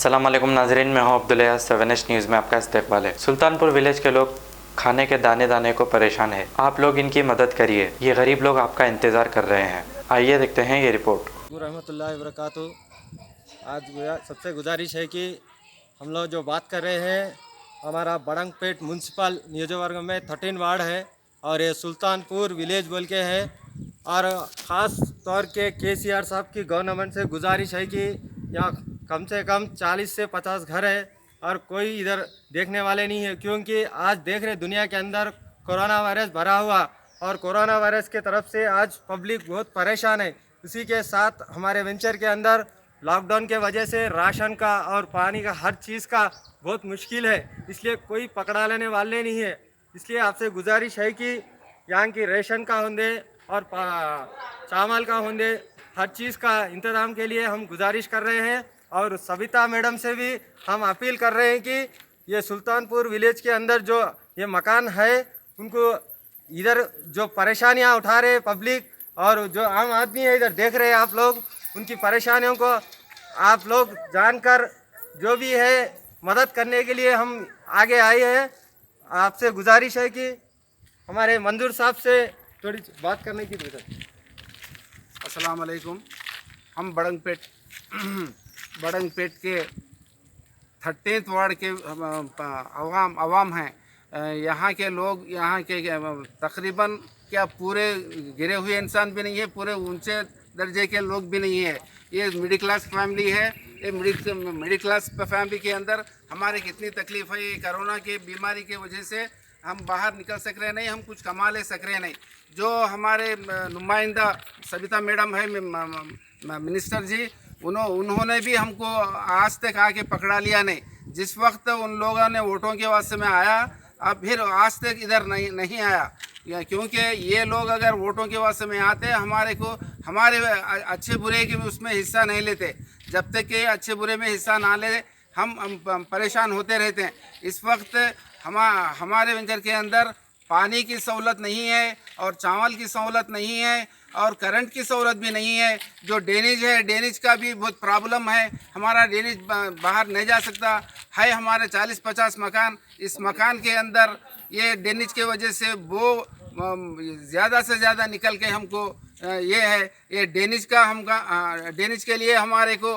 अस्सलाम वालेकुम नाजरीन, मैं हूं अब्दुल 7H न्यूज़ में आपका इस्तकबाल है। सुल्तानपुर विलेज के लोग खाने के दाने दाने को परेशान है। आप लोग इनकी मदद करिए, ये गरीब लोग आपका इंतज़ार कर रहे हैं। आइए देखते हैं ये रिपोर्ट। रहमतुल्लाहि व बरकातुहू। आज सबसे गुजारिश है कि हम लोग जो बात कर रहे हैं, हमारा बड़ंगपेट म्यूनसिपल नियोजकवर्ग में 13 वार्ड है और ये सुल्तानपुर विलेज बोल के है। और ख़ास तौर के KCR साहब की गवर्नमेंट से गुजारिश है कि यहाँ कम से कम 40 से 50 घर है और कोई इधर देखने वाले नहीं है, क्योंकि आज देख रहे दुनिया के अंदर कोरोना वायरस भरा हुआ और कोरोना वायरस के तरफ से आज पब्लिक बहुत परेशान है। इसी के साथ हमारे वेंचर के अंदर लॉकडाउन के वजह से राशन का और पानी का हर चीज़ का बहुत मुश्किल है, इसलिए कोई पकड़ा लेने वाले नहीं है। इसलिए आपसे गुजारिश है कि यहाँ की रेशन का होंदे और चावल का होंदे, हर चीज़ का इंतज़ाम के लिए हम गुजारिश कर रहे हैं। और सविता मैडम से भी हम अपील कर रहे हैं कि ये सुल्तानपुर विलेज के अंदर जो ये मकान है, उनको इधर जो परेशानियां उठा रहे पब्लिक और जो आम आदमी है इधर देख रहे हैं आप लोग, उनकी परेशानियों को आप लोग जानकर जो भी है मदद करने के लिए हम आगे आए हैं। आपसे गुजारिश है कि हमारे मंजूर साहब से थोड़ी बात करने की जरूरत। अस्सलाम वालेकुम। हम बड़ंगपेट के 13th वार्ड के अवाम हैं। यहाँ के लोग, यहाँ के तकरीबन क्या पूरे गिरे हुए इंसान भी नहीं है, पूरे ऊंचे दर्जे के लोग भी नहीं है। ये मिडिल क्लास फैमिली है। ये मिडिल क्लास फैमिली के अंदर हमारे कितनी तकलीफ़ है। ये कोरोना की बीमारी की वजह से हम बाहर निकल सक रहे नहीं, हम कुछ कमा ले सक रहे नहीं। जो हमारे नुमाइंदा सविता मैडम है, मिनिस्टर जी, उन्होंने भी हमको आज तक आके पकड़ा लिया नहीं। जिस वक्त उन लोगों ने वोटों के वास्ते में आया, अब फिर आज तक इधर नहीं आया, क्योंकि ये लोग अगर वोटों के वास्ते में आते हमारे अच्छे बुरे के भी उसमें हिस्सा नहीं लेते। जब तक कि अच्छे बुरे में हिस्सा ना ले हम परेशान होते रहते हैं। इस वक्त हमारे वेंचर के अंदर पानी की सहूलत नहीं है और चावल की सहूलत नहीं है और करंट की सहूलत भी नहीं है। जो ड्रेनेज है, ड्रेनेज का भी बहुत प्रॉब्लम है। हमारा ड्रेनेज बाहर नहीं जा सकता है। हमारे 40-50 मकान, इस मकान के अंदर ये ड्रेनेज के वजह से वो ज़्यादा से ज़्यादा निकल के हमको ये है। ये ड्रेनेज के लिए हमारे को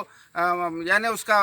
यानी उसका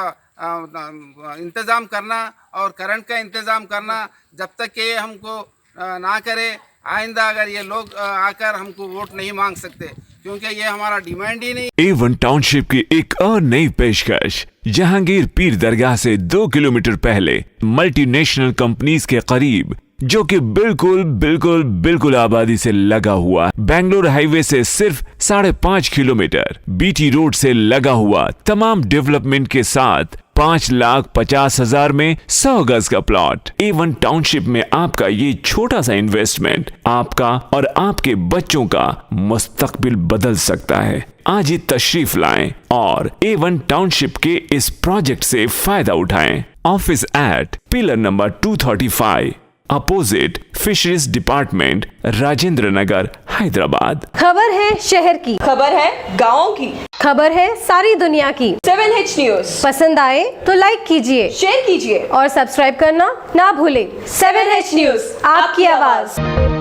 इंतज़ाम करना और करंट का इंतज़ाम करना, जब तक कि ये हमको ना करे, आइंदा अगर ये लोग आकर हमको वोट नहीं मांग सकते, क्योंकि ये हमारा डिमांड ही नहीं। A1 टाउनशिप की एक और नई पेशकश जहांगीर पीर दरगाह से 2 किलोमीटर पहले मल्टीनेशनल कंपनीज के करीब, जो कि बिल्कुल आबादी से लगा हुआ, बेंगलोर हाईवे से सिर्फ 5.5 किलोमीटर, BT रोड से लगा हुआ, तमाम डेवलपमेंट के साथ 5,50,000 में 100 गज का प्लॉट। A1 टाउनशिप में आपका ये छोटा सा इन्वेस्टमेंट आपका और आपके बच्चों का मुस्तकबिल बदल सकता है। आज ही तशरीफ लाएं और A1 टाउनशिप के इस प्रोजेक्ट से फायदा उठाएं। Office at pillar number 235 opposite fisheries department, Rajendra Nagar, Hyderabad. खबर है शहर की, खबर है गाँव की, खबर है सारी दुनिया की। 7H न्यूज़ पसंद आए तो लाइक कीजिए, शेयर कीजिए और सब्सक्राइब करना ना भूलें। 7H न्यूज़, आपकी आवाज।